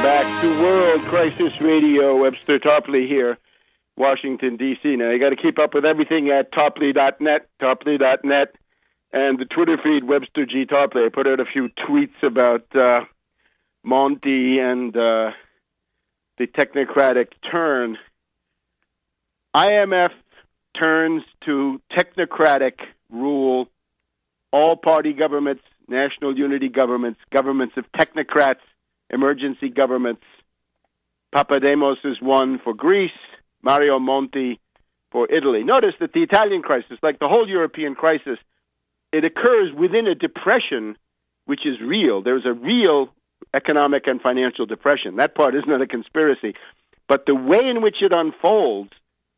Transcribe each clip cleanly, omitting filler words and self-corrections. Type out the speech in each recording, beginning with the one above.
back to World Crisis Radio. Webster Tarpley here, Washington, D.C. Now, you got to keep up with everything at Tarpley.net, and the Twitter feed, Webster G. Tarpley. I put out a few tweets about Monty and the technocratic turn. IMF turns to technocratic rule. All-party governments, national unity governments, governments of technocrats, emergency governments. Papademos is one for Greece, Mario Monti for Italy. Notice that the Italian crisis, like the whole European crisis, it occurs within a depression which is real. There's a real economic and financial depression. That part is not a conspiracy. But the way in which it unfolds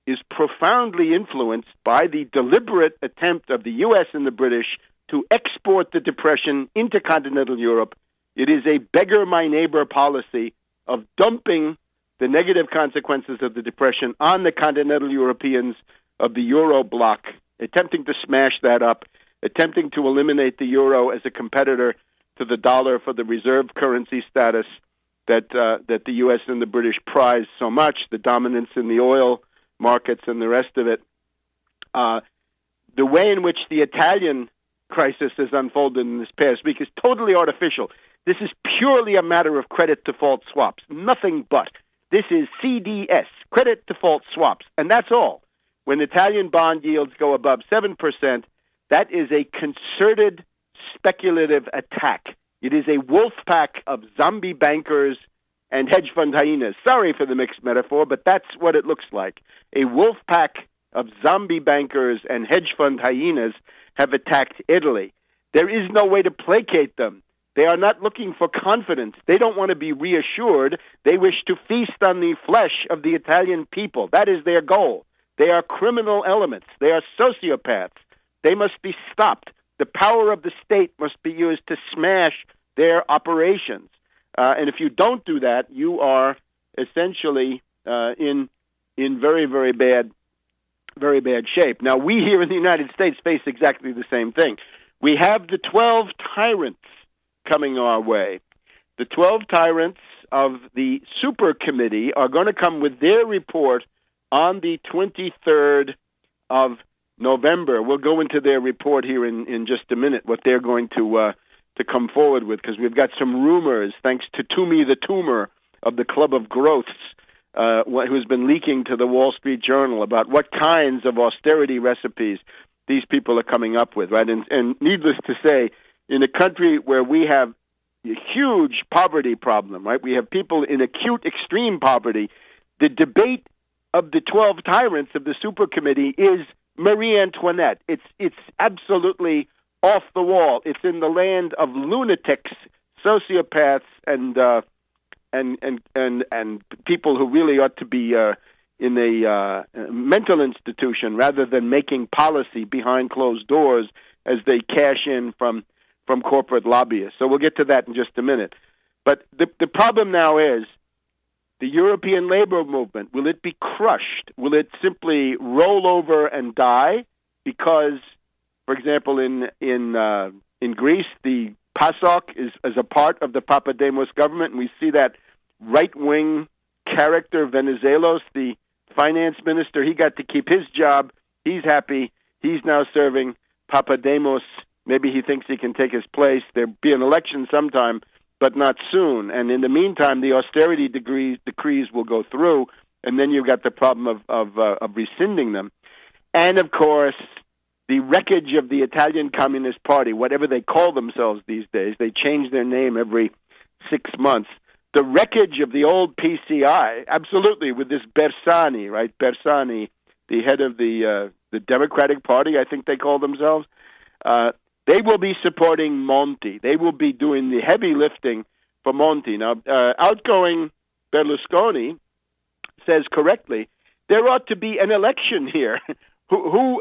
is profoundly influenced by the deliberate attempt of the U.S. and the British to export the depression into continental Europe. It is a beggar-my-neighbor policy of dumping the negative consequences of the depression on the continental Europeans of the Euro bloc, attempting to smash that up, attempting to eliminate the euro as a competitor to the dollar for the reserve currency status that the U.S. and the British prize so much, the dominance in the oil markets and the rest of it. The way in which the Italian crisis has unfolded in this past week is totally artificial. This is purely a matter of credit default swaps, nothing but. This is CDS, credit default swaps, and that's all. When Italian bond yields go above 7%, that is a concerted, speculative attack. It is a wolf pack of zombie bankers and hedge fund hyenas. Sorry for the mixed metaphor, but that's what it looks like. A wolf pack of zombie bankers and hedge fund hyenas have attacked Italy. There is no way to placate them. They are not looking for confidence. They don't want to be reassured. They wish to feast on the flesh of the Italian people. That is their goal. They are criminal elements. They are sociopaths. They must be stopped. The power of the state must be used to smash their operations. And if you don't do that, you are essentially in very, very bad shape. Now, we here in the United States face exactly the same thing. We have the 12 tyrants coming our way. The 12 tyrants of the Super Committee are going to come with their report on the 23rd of November. We'll go into their report here in just a minute, what they're going to come forward with, because we've got some rumors, thanks to Toomey the Toomer of the Club of Growths, who's been leaking to the Wall Street Journal about what kinds of austerity recipes these people are coming up with, right? And needless to say, in a country where we have a huge poverty problem, right? We have people in acute extreme poverty. The debate of the 12 tyrants of the Super Committee is Marie Antoinette. It's absolutely off the wall. It's in the land of lunatics, sociopaths, and people who really ought to be in a mental institution rather than making policy behind closed doors as they cash in from corporate lobbyists. So we'll get to that in just a minute. But the problem now is the European labor movement. Will it be crushed? Will it simply roll over and die? Because, for example, in Greece, the PASOK is a part of the Papademos government, and we see that right-wing character, Venizelos, the finance minister. He got to keep his job. He's happy. He's now serving Papademos. Maybe he thinks he can take his place. There'll be an election sometime, but not soon. And in the meantime, the austerity decrees will go through, and then you've got the problem of rescinding them. And, of course, the wreckage of the Italian Communist Party, whatever they call themselves these days, they change their name every 6 months. The wreckage of the old PCI, absolutely, with this Bersani, right? Bersani, the head of the Democratic Party, I think they call themselves. They will be supporting Monti. They will be doing the heavy lifting for Monti. Now, outgoing Berlusconi says correctly, there ought to be an election here. Who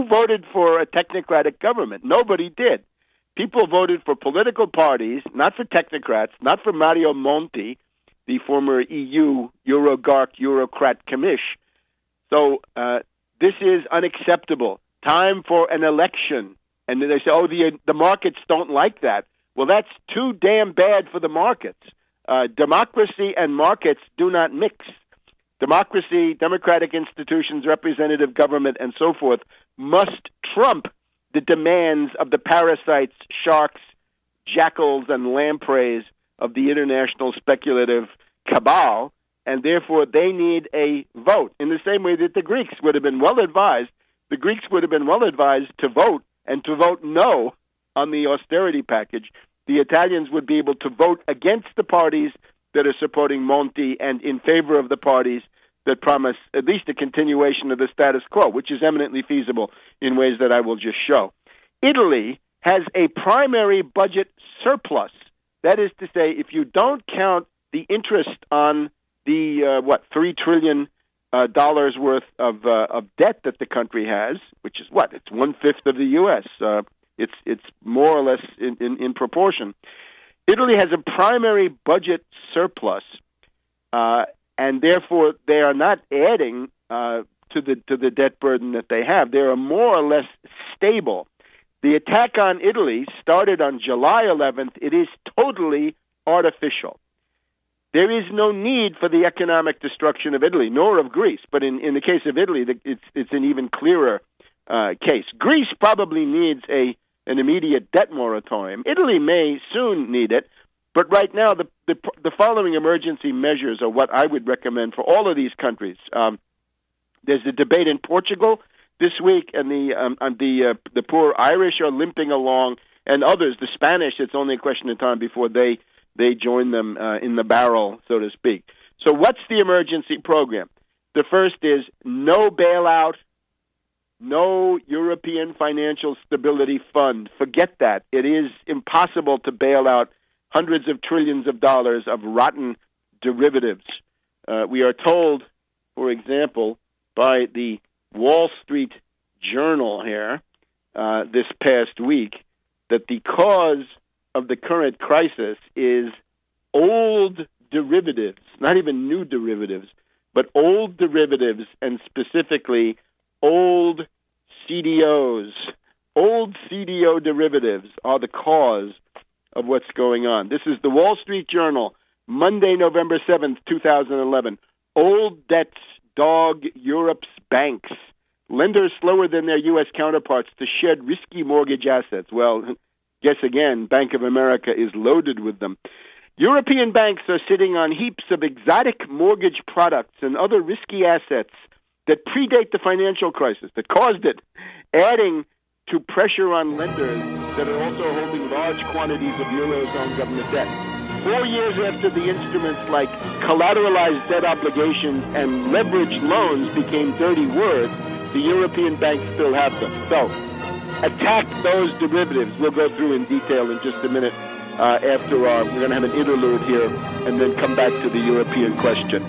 voted for a technocratic government? Nobody did. People voted for political parties, not for technocrats, not for Mario Monti, the former EU Eurocrat commish. So this is unacceptable. Time for an election. And then they say, the markets don't like that. Well, that's too damn bad for the markets. Democracy and markets do not mix. Democracy, democratic institutions, representative government, and so forth must trump the demands of the parasites, sharks, jackals, and lampreys of the international speculative cabal, and therefore they need a vote. In the same way that the Greeks would have been well advised, to vote and to vote no on the austerity package. The Italians would be able to vote against the parties that are supporting Monti and in favor of the parties that promise at least a continuation of the status quo, which is eminently feasible in ways that I will just show. Italy has a primary budget surplus. That is to say, if you don't count the interest on the, $3 trillion worth of debt that the country has, which is it's 1/5 of the U.S., it's more or less in proportion. Italy has a primary budget surplus, and therefore they are not adding to the debt burden that they have. They are more or less stable. The attack on Italy started on July 11th. It is totally artificial. There is no need for the economic destruction of Italy, nor of Greece. But in the case of Italy, it's an even clearer case. Greece probably needs an immediate debt moratorium. Italy may soon need it, but right now the following emergency measures are what I would recommend for all of these countries. There's a debate in Portugal this week, and the poor Irish are limping along, and others, the Spanish, it's only a question of time before they join them in the barrel, so to speak. So what's the emergency program? The first is no bailout, no European Financial Stability Fund. Forget that. It is impossible to bail out hundreds of trillions of dollars of rotten derivatives. We are told, for example, by the Wall Street Journal here this past week that the cause of the current crisis is old derivatives, not even new derivatives, but old derivatives, and specifically old CDOs. Old CDO derivatives are the cause of what's going on. This is the Wall Street Journal, Monday, November 7th, 2011. Old debts dog Europe's banks. Lenders slower than their U.S. counterparts to shed risky mortgage assets. Well, guess again, Bank of America is loaded with them. European banks are sitting on heaps of exotic mortgage products and other risky assets that predate the financial crisis, that caused it, adding to pressure on lenders that are also holding large quantities of Eurozone government debt. 4 years after the instruments like collateralized debt obligations and leveraged loans became dirty words, the European banks still have them. So, attack those derivatives. We'll go through in detail in just a minute we're going to have an interlude here and then come back to the European question.